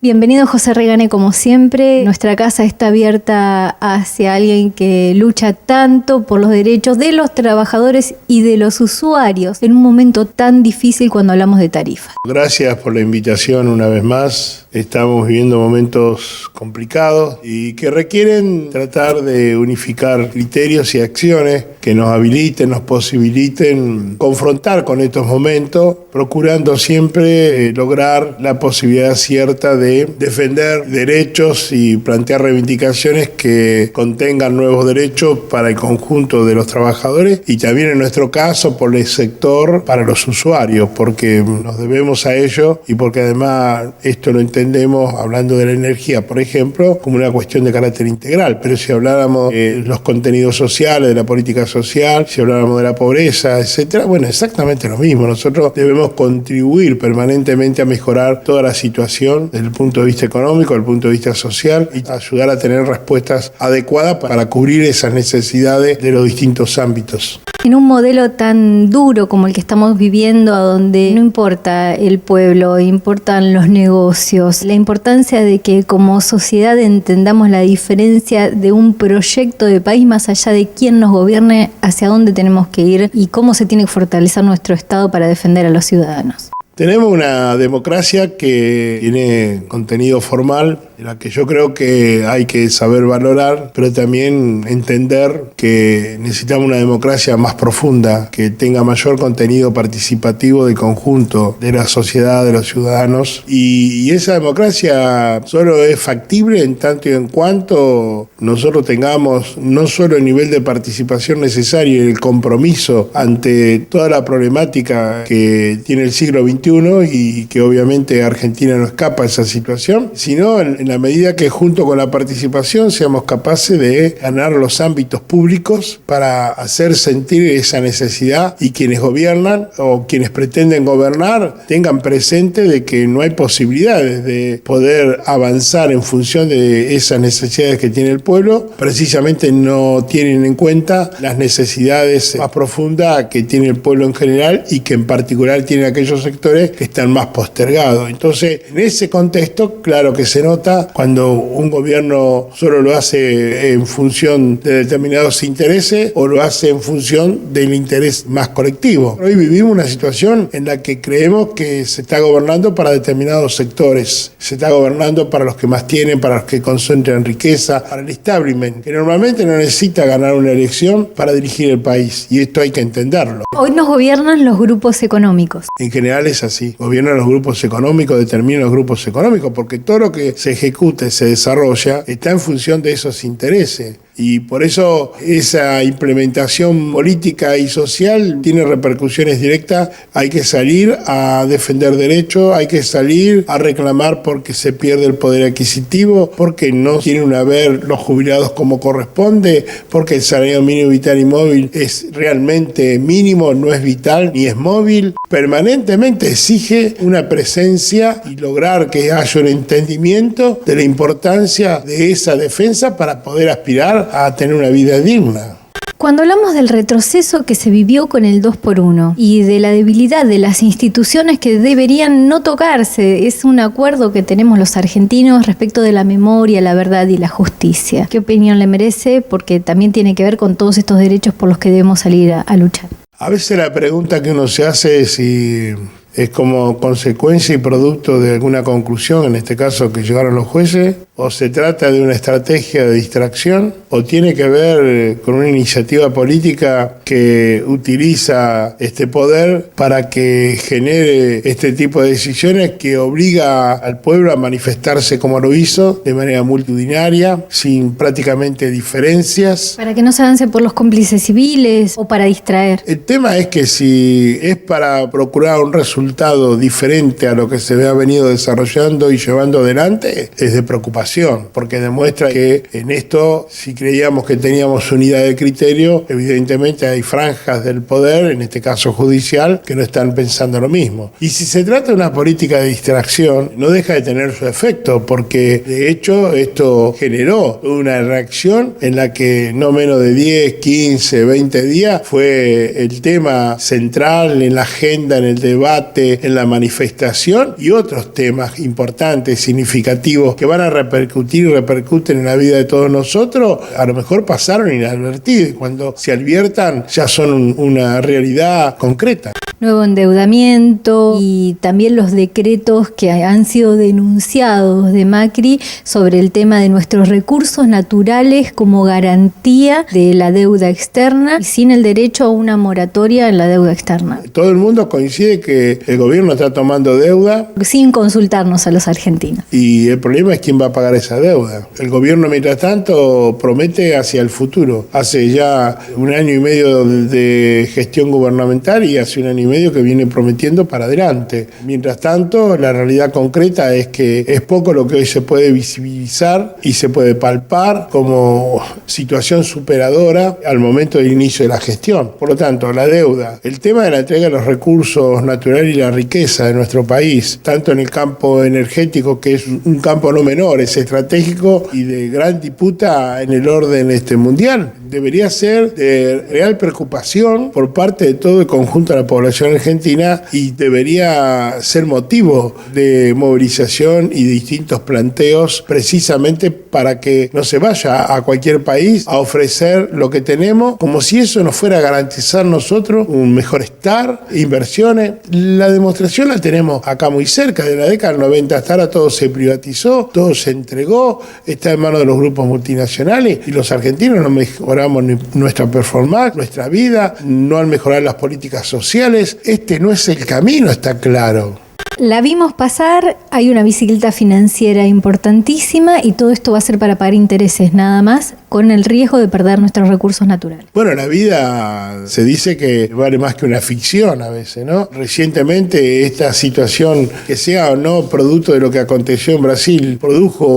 Bienvenido José Regane, como siempre. Nuestra casa está abierta hacia alguien que lucha tanto por los derechos de los trabajadores y de los usuarios en un momento tan difícil cuando hablamos de tarifas. Gracias por la invitación una vez más. Estamos viviendo momentos complicados y que requieren tratar de unificar criterios y acciones que nos habiliten, nos posibiliten confrontar con estos momentos, procurando siempre lograr la posibilidad cierta de defender derechos y plantear reivindicaciones que contengan nuevos derechos para el conjunto de los trabajadores y también en nuestro caso por el sector para los usuarios, porque nos debemos a ello y porque además esto lo entendemos, hablando de la energía, por ejemplo, como una cuestión de carácter integral. Pero si habláramos de los contenidos sociales, de la política social, si habláramos de la pobreza, etcétera, bueno, exactamente lo mismo. Nosotros debemos contribuir permanentemente a mejorar toda la situación desde el punto de vista económico, desde el punto de vista social y ayudar a tener respuestas adecuadas para cubrir esas necesidades de los distintos ámbitos. En un modelo tan duro como el que estamos viviendo, a donde no importa el pueblo, importan los negocios, la importancia de que como sociedad entendamos la diferencia de un proyecto de país más allá de quién nos gobierne, hacia dónde tenemos que ir y cómo se tiene que fortalecer nuestro Estado para defender a los ciudadanos. Tenemos una democracia que tiene contenido formal, de la que yo creo que hay que saber valorar, pero también entender que necesitamos una democracia más profunda, que tenga mayor contenido participativo del conjunto de la sociedad, de los ciudadanos. Y esa democracia solo es factible en tanto y en cuanto nosotros tengamos no solo el nivel de participación necesario y el compromiso ante toda la problemática que tiene el siglo XXI, y que obviamente Argentina no escapa a esa situación, sino en la medida que junto con la participación seamos capaces de ganar los ámbitos públicos para hacer sentir esa necesidad y quienes gobiernan o quienes pretenden gobernar tengan presente de que no hay posibilidades de poder avanzar en función de esas necesidades que tiene el pueblo, precisamente no tienen en cuenta las necesidades más profundas que tiene el pueblo en general y que en particular tienen aquellos sectores que están más postergados. Entonces, en ese contexto, claro que se nota cuando un gobierno solo lo hace en función de determinados intereses o lo hace en función del interés más colectivo. Hoy vivimos una situación en la que creemos que se está gobernando para determinados sectores, se está gobernando para los que más tienen, para los que concentran riqueza, para el establishment, que normalmente no necesita ganar una elección para dirigir el país, y esto hay que entenderlo. Hoy nos gobiernan los grupos económicos. En general es así. Gobiernan los grupos económicos, determinan los grupos económicos, porque todo lo que se ejecuta y se desarrolla está en función de esos intereses. Y por eso esa implementación política y social tiene repercusiones directas. Hay que salir a defender derechos, hay que salir a reclamar porque se pierde el poder adquisitivo, porque no tienen un haber los jubilados como corresponde, porque el salario mínimo vital y móvil es realmente mínimo, no es vital ni es móvil. Permanentemente exige una presencia y lograr que haya un entendimiento de la importancia de esa defensa para poder aspirar a tener una vida digna. Cuando hablamos del retroceso que se vivió con el 2x1 y de la debilidad de las instituciones que deberían no tocarse, es un acuerdo que tenemos los argentinos respecto de la memoria, la verdad y la justicia. ¿Qué opinión le merece? Porque también tiene que ver con todos estos derechos por los que debemos salir a luchar. A veces la pregunta que uno se hace es si es como consecuencia y producto de alguna conclusión, en este caso que llegaron los jueces, o se trata de una estrategia de distracción, o tiene que ver con una iniciativa política que utiliza este poder para que genere este tipo de decisiones que obliga al pueblo a manifestarse como lo hizo, de manera multitudinaria, sin prácticamente diferencias. Para que no se avance por los cómplices civiles o para distraer. El tema es que si es para procurar un resultado diferente a lo que se ha venido desarrollando y llevando adelante, es de preocupación, porque demuestra que en esto, si creíamos que teníamos unidad de criterio, evidentemente hay franjas del poder, en este caso judicial, que no están pensando lo mismo. Y si se trata de una política de distracción, no deja de tener su efecto, porque de hecho esto generó una reacción en la que no menos de 10, 15, 20 días fue el tema central en la agenda, en el debate, parte en la manifestación y otros temas importantes, significativos, que van a repercutir y repercuten en la vida de todos nosotros, a lo mejor pasaron inadvertidos y cuando se adviertan ya son una realidad concreta. Nuevo endeudamiento y también los decretos que han sido denunciados de Macri sobre el tema de nuestros recursos naturales como garantía de la deuda externa y sin el derecho a una moratoria en la deuda externa. Todo el mundo coincide que el gobierno está tomando deuda sin consultarnos a los argentinos. Y el problema es quién va a pagar esa deuda. El gobierno, mientras tanto, promete hacia el futuro. Hace ya 1 año y medio de gestión gubernamental y hace 1 año y medio que viene prometiendo para adelante. Mientras tanto, la realidad concreta es que es poco lo que hoy se puede visibilizar y se puede palpar como situación superadora al momento del inicio de la gestión. Por lo tanto, la deuda, el tema de la entrega de los recursos naturales y la riqueza de nuestro país, tanto en el campo energético, que es un campo no menor, es estratégico y de gran disputa en el orden mundial, debería ser de real preocupación por parte de todo el conjunto de la población argentina y debería ser motivo de movilización y distintos planteos precisamente para que no se vaya a cualquier país a ofrecer lo que tenemos como si eso nos fuera a garantizar nosotros un mejor estar, inversiones. La demostración la tenemos acá muy cerca, de la década del 90 hasta ahora todo se privatizó, todo se entregó, está en manos de los grupos multinacionales y los argentinos no mejoramos nuestra performance, nuestra vida, no al mejorar las políticas sociales. Este no es el camino, está claro. La vimos pasar, hay una bicicleta financiera importantísima y todo esto va a ser para pagar intereses nada más, con el riesgo de perder nuestros recursos naturales. Bueno, la vida se dice que vale más que una ficción a veces, ¿no? Recientemente esta situación, que sea o no producto de lo que aconteció en Brasil, produjo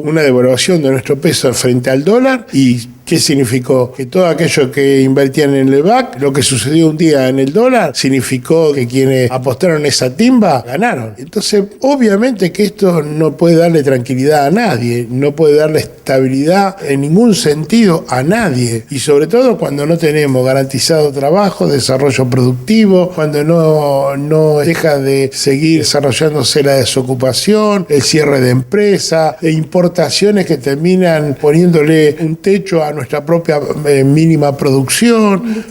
una devaluación de nuestro peso frente al dólar y ¿qué significó? Que todo aquello que invertían en el BAC, lo que sucedió un día en el dólar, significó que quienes apostaron esa timba ganaron. Entonces, obviamente que esto no puede darle tranquilidad a nadie, no puede darle estabilidad en ningún sentido a nadie. Y sobre todo cuando no tenemos garantizado trabajo, desarrollo productivo, cuando no deja de seguir desarrollándose la desocupación, el cierre de empresas, e importaciones que terminan poniéndole un techo a nuestra propia mínima producción.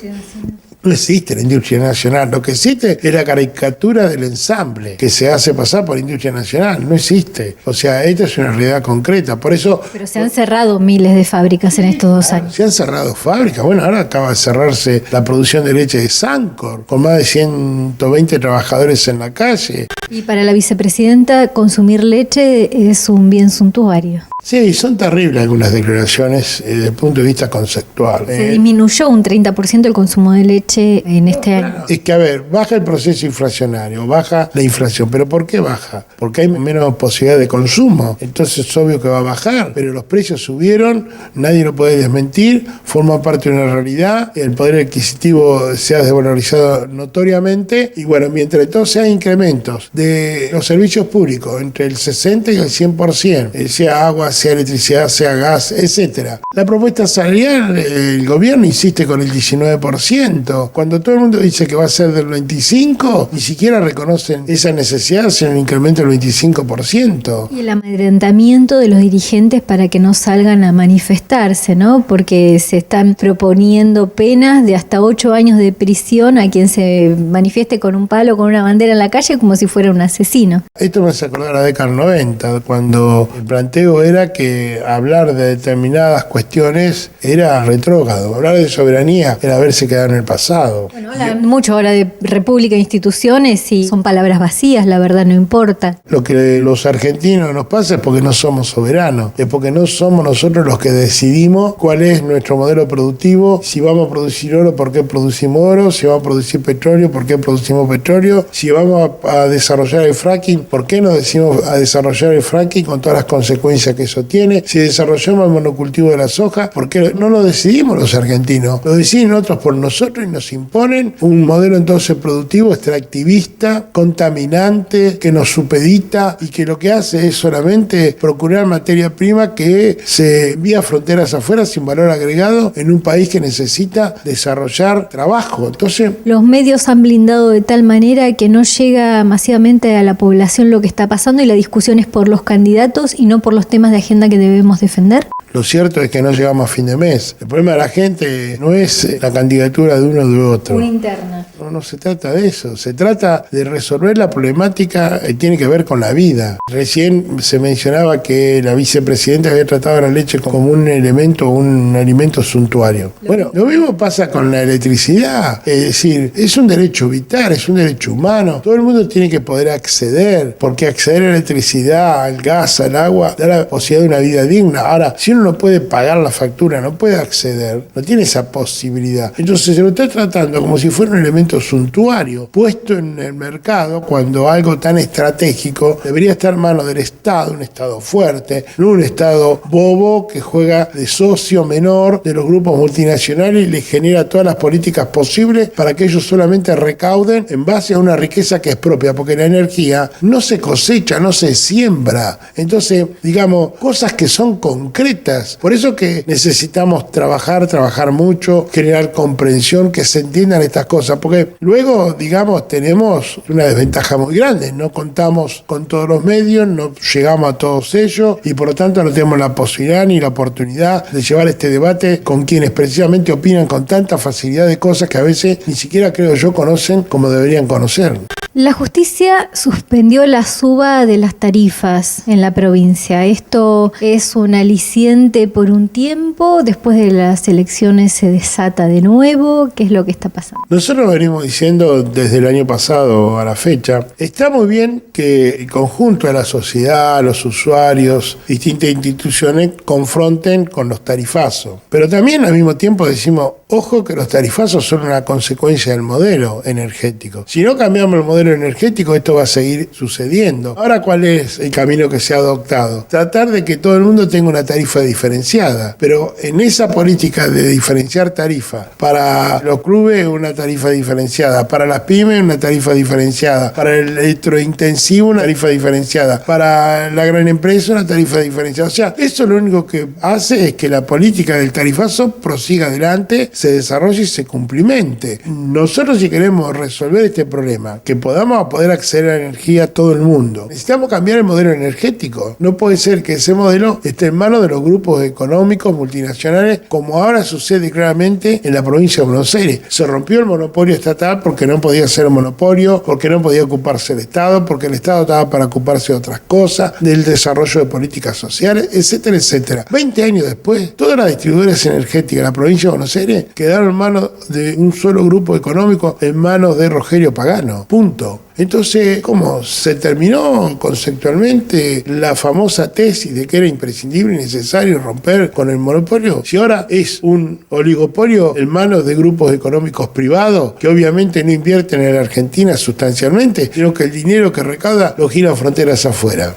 No existe la industria nacional, lo que existe es la caricatura del ensamble que se hace pasar por industria nacional, no existe. O sea, esta es una realidad concreta, por eso... Pero se han cerrado miles de fábricas en estos 2 años. Se han cerrado fábricas, bueno, ahora acaba de cerrarse la producción de leche de Sancor, con más de 120 trabajadores en la calle. Y para la vicepresidenta, consumir leche es un bien suntuario. Sí, son terribles algunas declaraciones desde el punto de vista conceptual. Se disminuyó un 30% el consumo de leche en este año. Es que, a ver, baja el proceso inflacionario, baja la inflación. ¿Pero por qué baja? Porque hay menos posibilidad de consumo. Entonces es obvio que va a bajar. Pero los precios subieron, nadie lo puede desmentir, forma parte de una realidad. El poder adquisitivo se ha desvalorizado notoriamente. Y bueno, mientras entonces hay incrementos de los servicios públicos entre el 60 y el 100%, sea agua, sea electricidad, sea gas, etcétera. La propuesta salarial, el gobierno insiste con el 19%. Cuando todo el mundo dice que va a ser del 25%, ni siquiera reconocen esa necesidad, sino un incremento del 25%. Y el amedrentamiento de los dirigentes para que no salgan a manifestarse, ¿no? Porque se están proponiendo penas de hasta 8 años de prisión a quien se manifieste con un palo, con una bandera en la calle, como si fuera un asesino. Esto me hace acordar a la década del 90, cuando el planteo era que hablar de determinadas cuestiones era retrógrado. Hablar de soberanía era haberse quedado en el pasado. Bueno, hablan mucho ahora de república e instituciones y son palabras vacías, la verdad no importa. Lo que los argentinos nos pasa es porque no somos soberanos, es porque no somos nosotros los que decidimos cuál es nuestro modelo productivo, si vamos a producir oro, por qué producimos oro, si vamos a producir petróleo, por qué producimos petróleo, si vamos a desarrollar el fracking, por qué nos decimos a desarrollar el fracking con todas las consecuencias que eso eso tiene. Si desarrollamos el monocultivo de la soja, ¿por qué no lo decidimos los argentinos? Lo deciden otros por nosotros y nos imponen un modelo entonces productivo extractivista, contaminante, que nos supedita y que lo que hace es solamente procurar materia prima que se envía a fronteras afuera sin valor agregado en un país que necesita desarrollar trabajo. Entonces, los medios han blindado de tal manera que no llega masivamente a la población lo que está pasando y la discusión es por los candidatos y no por los temas de agenda que debemos defender. Lo cierto es que no llegamos a fin de mes. El problema de la gente no es la candidatura de uno o de otro. Una interna. No se trata de eso. Se trata de resolver la problemática que tiene que ver con la vida. Recién se mencionaba que la vicepresidenta había tratado a la leche como un elemento, un alimento suntuario. Bueno, lo mismo pasa con la electricidad. Es decir, es un derecho vital, es un derecho humano. Todo el mundo tiene que poder acceder, porque acceder a la electricidad, al gas, al agua, da la posibilidad de una vida digna. Ahora, si uno no puede pagar la factura, no puede acceder, no tiene esa posibilidad. Entonces se lo está tratando como si fuera un elemento suntuario, puesto en el mercado, cuando algo tan estratégico debería estar en manos del Estado, un Estado fuerte, no un Estado bobo que juega de socio menor de los grupos multinacionales y le genera todas las políticas posibles para que ellos solamente recauden en base a una riqueza que es propia, porque la energía no se cosecha, no se siembra. Entonces, digamos, cosas que son concretas. Por eso que necesitamos trabajar mucho, generar comprensión, que se entiendan estas cosas, porque luego, digamos, tenemos una desventaja muy grande, no contamos con todos los medios, no llegamos a todos ellos y por lo tanto no tenemos la posibilidad ni la oportunidad de llevar este debate con quienes precisamente opinan con tanta facilidad de cosas que a veces ni siquiera, creo yo, conocen como deberían conocer. La justicia suspendió la suba de las tarifas en la provincia. ¿Esto es un aliciente por un tiempo? ¿Después de las elecciones se desata de nuevo? ¿Qué es lo que está pasando? Nosotros venimos diciendo desde el año pasado a la fecha, está muy bien que el conjunto de la sociedad, los usuarios, distintas instituciones confronten con los tarifazos. Pero también al mismo tiempo decimos, ojo que los tarifazos son una consecuencia del modelo energético. Si no cambiamos el modelo energético, esto va a seguir sucediendo. Ahora, ¿cuál es el camino que se ha adoptado? Tratar de que todo el mundo tenga una tarifa diferenciada, pero en esa política de diferenciar tarifa, para los clubes una tarifa diferenciada, para las pymes una tarifa diferenciada, para el electrointensivo una tarifa diferenciada, para la gran empresa una tarifa diferenciada. O sea, eso lo único que hace es que la política del tarifazo prosiga adelante, se desarrolle y se cumplimente. Nosotros, si queremos resolver este problema, que podamos poder acceder a la energía a todo el mundo, necesitamos cambiar el modelo energético. No puede ser que ese modelo esté en manos de los grupos económicos multinacionales, como ahora sucede claramente en la provincia de Buenos Aires. Se rompió el monopolio estatal porque no podía ser un monopolio, porque no podía ocuparse el Estado, porque el Estado estaba para ocuparse de otras cosas, del desarrollo de políticas sociales, etcétera, etcétera. 20 años después, todas las distribuidoras energéticas de la provincia de Buenos Aires quedaron en manos de un solo grupo económico, en manos de Rogelio Pagano. Punto. Entonces, ¿cómo? Se terminó conceptualmente la famosa tesis de que era imprescindible y necesario romper con el monopolio. Si ahora es un oligopolio en manos de grupos económicos privados que obviamente no invierten en la Argentina sustancialmente, sino que el dinero que recauda lo gira a fronteras afuera.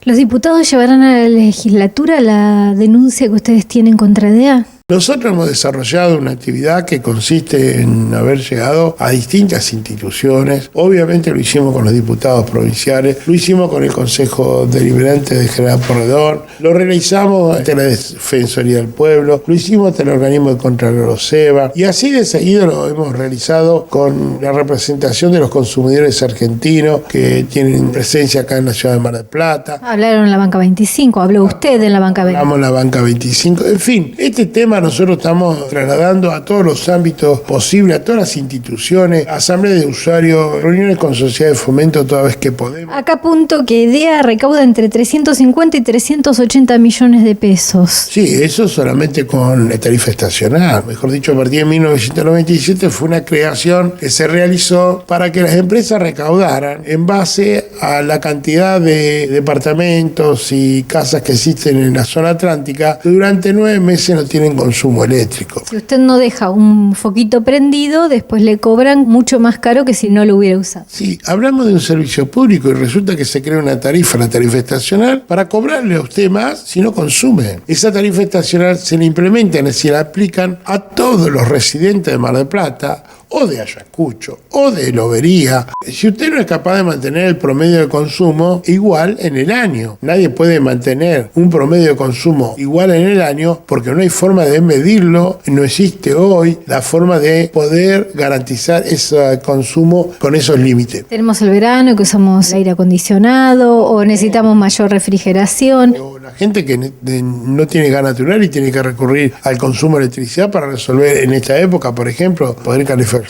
¿Los diputados llevarán a la legislatura la denuncia que ustedes tienen contra DEA? Nosotros hemos desarrollado una actividad que consiste en haber llegado a distintas instituciones. Obviamente lo hicimos con los diputados provinciales, lo hicimos con el Consejo Deliberante de General Corredor, lo realizamos ante la Defensoría del Pueblo, lo hicimos ante el organismo de Contralor SEBA y así de seguido lo hemos realizado con la representación de los consumidores argentinos que tienen presencia acá en la ciudad de Mar del Plata. Hablaron en la Banca 25, habló usted en la Banca 25. Hablamos en la Banca 25, en fin, este tema nosotros estamos trasladando a todos los ámbitos posibles, a todas las instituciones, asambleas de usuarios, reuniones con sociedades de fomento toda vez que podemos. Acá apunto que DEA recauda entre 350 y 380 millones de pesos. Sí, eso solamente con la tarifa estacional. Mejor dicho, a partir de 1997 fue una creación que se realizó para que las empresas recaudaran en base a la cantidad de departamentos y casas que existen en la zona atlántica que durante 9 meses no tienen consumo eléctrico. Si usted no deja un foquito prendido, después le cobran mucho más caro que si no lo hubiera usado. Sí, hablamos de un servicio público y resulta que se crea una tarifa, la tarifa estacional, para cobrarle a usted más si no consume. Esa tarifa estacional se le implementa, es decir, la aplican a todos los residentes de Mar del Plata, o de Ayacucho, o de Lobería. Si usted no es capaz de mantener el promedio de consumo igual en el año, nadie puede mantener un promedio de consumo igual en el año porque no hay forma de medirlo, no existe hoy la forma de poder garantizar ese consumo con esos límites. Tenemos el verano, que usamos aire acondicionado, o necesitamos mayor refrigeración. O la gente que no tiene gas natural y tiene que recurrir al consumo de electricidad para resolver en esta época, por ejemplo, poder calefaccionarse.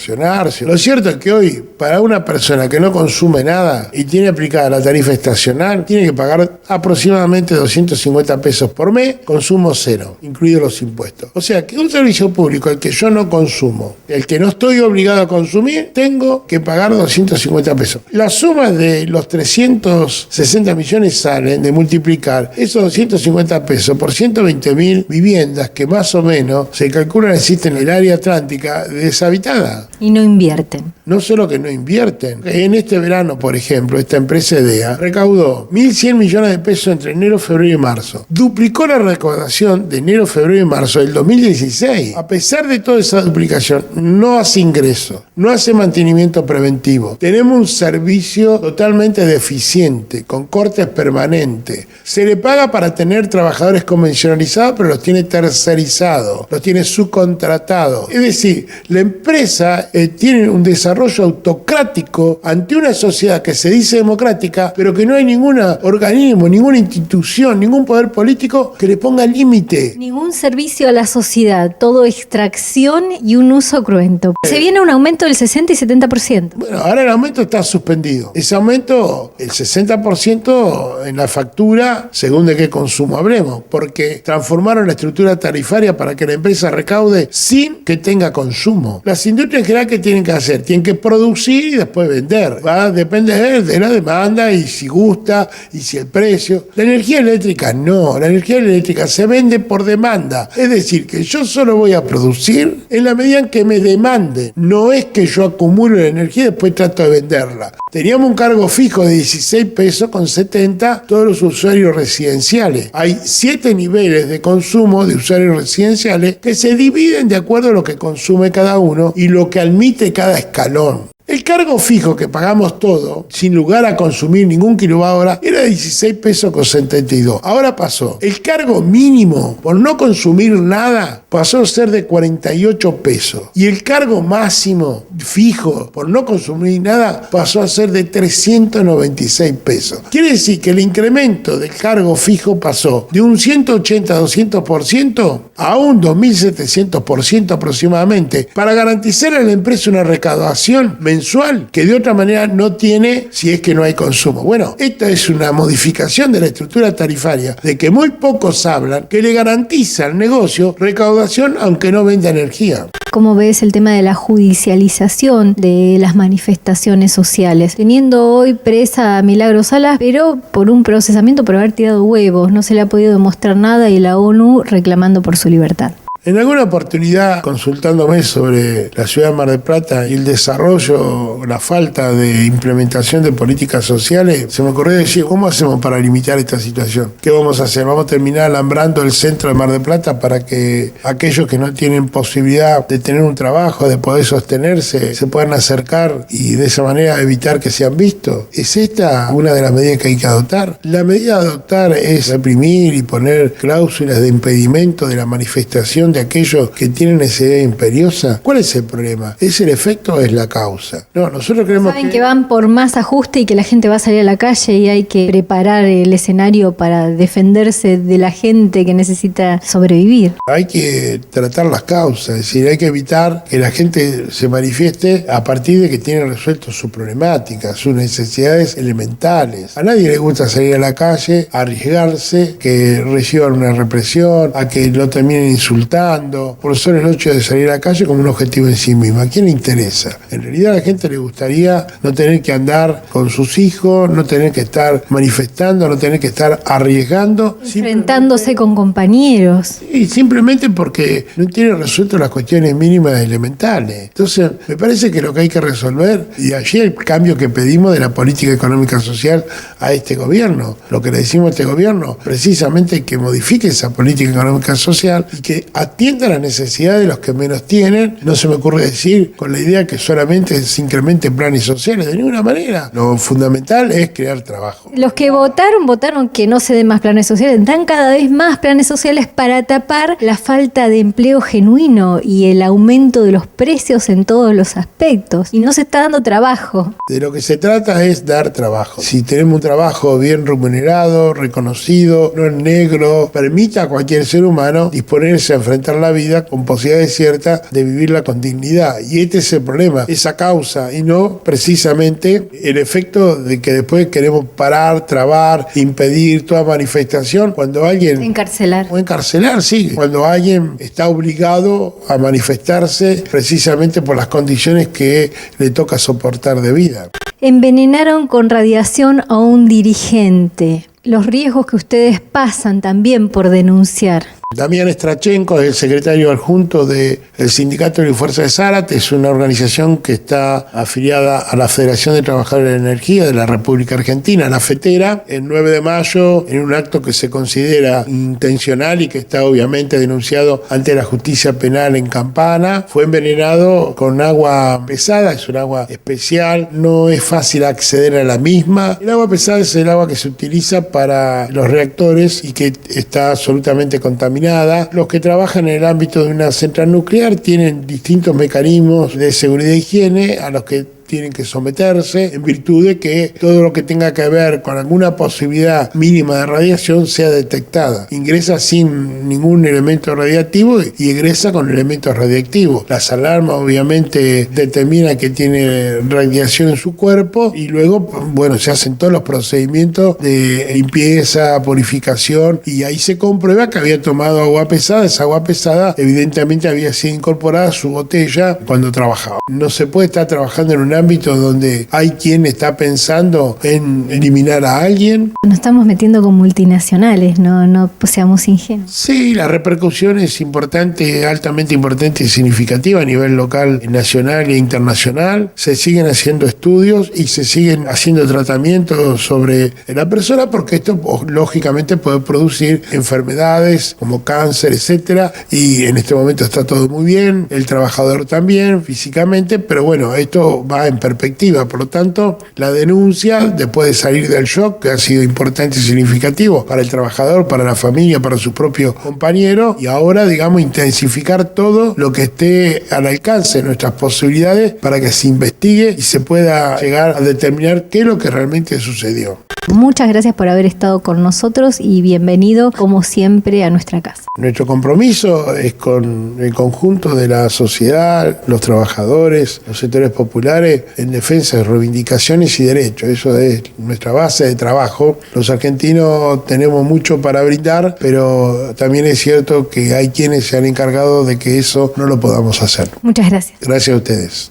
Lo cierto es que hoy, para una persona que no consume nada y tiene aplicada la tarifa estacional, tiene que pagar aproximadamente 250 pesos por mes, consumo cero, incluidos los impuestos. O sea que un servicio público, el que yo no consumo, el que no estoy obligado a consumir, tengo que pagar 250 pesos. La suma de los 360 millones salen de multiplicar esos 250 pesos por 120.000 viviendas que más o menos se calculan existen en el área atlántica deshabitada. Y no invierten. No solo que no invierten. En este verano, por ejemplo, esta empresa EDEA recaudó 1.100 millones de pesos entre enero, febrero y marzo. Duplicó la recaudación de enero, febrero y marzo del 2016. A pesar de toda esa duplicación, no hace ingreso, no hace mantenimiento preventivo. Tenemos un servicio totalmente deficiente, con cortes permanentes. Se le paga para tener trabajadores convencionalizados, pero los tiene tercerizados, los tiene subcontratados. Es decir, la empresa tiene un desarrollo autocrático ante una sociedad que se dice democrática, pero que no hay ningún organismo, ninguna institución, ningún poder político que le ponga límite. Ningún servicio a la sociedad, todo extracción y un uso cruento. Se viene un aumento del 60 y 70%. Bueno, ahora el aumento está suspendido. Ese aumento, el 60% en la factura, según de qué consumo hablemos, porque transformaron la estructura tarifaria para que la empresa recaude sin que tenga consumo. Las industrias en general, ¿qué tienen que hacer? Tienen que producir y después vender. Va a depender de la demanda y si gusta y si el precio. La energía eléctrica no. La energía eléctrica se vende por demanda. Es decir, que yo solo voy a producir en la medida en que me demande. No es que yo acumulo la energía y después trato de venderla. Teníamos un cargo fijo de 16 pesos con 70 todos los usuarios residenciales. Hay 7 niveles de consumo de usuarios residenciales que se dividen de acuerdo a lo que consume cada uno y lo que admite cada escalón. El cargo fijo que pagamos todo, sin lugar a consumir ningún kilowatt-hora, era de 16 pesos con 72. Ahora pasó. El cargo mínimo por no consumir nada pasó a ser de 48 pesos. Y el cargo máximo fijo por no consumir nada pasó a ser de 396 pesos. Quiere decir que el incremento del cargo fijo pasó de un 180 a 200% a un 2.700% aproximadamente para garantizar a la empresa una recaudación mensual que de otra manera no tiene si es que no hay consumo. Bueno, esta es una modificación de la estructura tarifaria de que muy pocos hablan, que le garantiza al negocio recaudación aunque no venda energía. ¿Cómo ves el tema de la judicialización de las manifestaciones sociales? Teniendo hoy presa a Milagros Salas, pero por un procesamiento por haber tirado huevos, no se le ha podido demostrar nada y la ONU reclamando por su libertad. En alguna oportunidad, consultándome sobre la ciudad de Mar del Plata y el desarrollo, la falta de implementación de políticas sociales, se me ocurrió decir, ¿cómo hacemos para limitar esta situación? ¿Qué vamos a hacer? ¿Vamos a terminar alambrando el centro de Mar del Plata para que aquellos que no tienen posibilidad de tener un trabajo, de poder sostenerse, se puedan acercar y de esa manera evitar que sean vistos? ¿Es esta una de las medidas que hay que adoptar? La medida a adoptar es reprimir y poner cláusulas de impedimento de la manifestación de aquellos que tienen necesidad imperiosa. ¿Cuál es el problema? ¿Es el efecto o es la causa? No, nosotros creemos Saben que van por más ajuste y que la gente va a salir a la calle y hay que preparar el escenario para defenderse de la gente que necesita sobrevivir. Hay que tratar las causas, es decir, hay que evitar que la gente se manifieste a partir de que tiene resuelto su problemática, sus necesidades elementales. A nadie le gusta salir a la calle, arriesgarse, que reciban una represión, a que lo terminen insultando, trabajando, por solo el hecho de salir a la calle como un objetivo en sí mismo. ¿A quién le interesa? En realidad a la gente le gustaría no tener que andar con sus hijos, no tener que estar manifestando, no tener que estar arriesgando. Enfrentándose con compañeros. Y simplemente porque no tiene resuelto las cuestiones mínimas elementales. Entonces, me parece que lo que hay que resolver, y allí el cambio que pedimos de la política económica social a este gobierno, lo que le decimos a este gobierno, precisamente que modifique esa política económica social y que atienda las necesidades de los que menos tienen. No se me ocurre decir con la idea que solamente se incrementen planes sociales, de ninguna manera. Lo fundamental es crear trabajo. Los que votaron que no se den más planes sociales, dan cada vez más planes sociales para tapar la falta de empleo genuino y el aumento de los precios en todos los aspectos. Y no se está dando trabajo. De lo que se trata es dar trabajo. Si tenemos un trabajo bien remunerado, reconocido, no es negro, permita a cualquier ser humano disponerse a enfrentar la vida con posibilidades ciertas de vivirla con dignidad. Y este es el problema, esa causa, y no precisamente el efecto de que después queremos parar, trabar, impedir toda manifestación cuando alguien... Encarcelar. O encarcelar, sí. Cuando alguien está obligado a manifestarse precisamente por las condiciones que le toca soportar de vida. Envenenaron con radiación a un dirigente. Los riesgos que ustedes pasan también por denunciar. Damián Strachenko es el secretario adjunto del Sindicato de la Fuerza de Zárate, es una organización que está afiliada a la Federación de Trabajadores de la Energía de la República Argentina, la FETERA. El 9 de mayo, en un acto que se considera intencional y que está obviamente denunciado ante la justicia penal en Campana, fue envenenado con agua pesada, es un agua especial, no es fácil acceder a la misma. El agua pesada es el agua que se utiliza para los reactores y que está absolutamente contaminada. Los que trabajan en el ámbito de una central nuclear tienen distintos mecanismos de seguridad e higiene a los que tienen que someterse en virtud de que todo lo que tenga que ver con alguna posibilidad mínima de radiación sea detectada. Ingresa sin ningún elemento radiactivo y egresa con elementos radiactivos. Las alarmas obviamente determinan que tiene radiación en su cuerpo y luego, bueno, se hacen todos los procedimientos de limpieza, purificación y ahí se comprueba que había tomado agua pesada. Esa agua pesada evidentemente había sido incorporada a su botella cuando trabajaba. No se puede estar trabajando en un ámbito donde hay quien está pensando en eliminar a alguien. Nos estamos metiendo con multinacionales, no seamos ingenuos. Sí, la repercusión es importante, altamente importante y significativa a nivel local, nacional e internacional. Se siguen haciendo estudios y se siguen haciendo tratamientos sobre la persona porque esto lógicamente puede producir enfermedades como cáncer, etcétera, y en este momento está todo muy bien, el trabajador también físicamente, pero bueno, esto va en perspectiva. Por lo tanto, la denuncia, después de salir del shock, que ha sido importante y significativo para el trabajador, para la familia, para sus propios compañeros, y ahora, digamos, intensificar todo lo que esté al alcance de nuestras posibilidades para que se investigue y se pueda llegar a determinar qué es lo que realmente sucedió. Muchas gracias por haber estado con nosotros y bienvenido, como siempre, a nuestra casa. Nuestro compromiso es con el conjunto de la sociedad, los trabajadores, los sectores populares, en defensa de reivindicaciones y derechos. Eso es nuestra base de trabajo. Los argentinos tenemos mucho para brindar, pero también es cierto que hay quienes se han encargado de que eso no lo podamos hacer. Muchas gracias. Gracias a ustedes.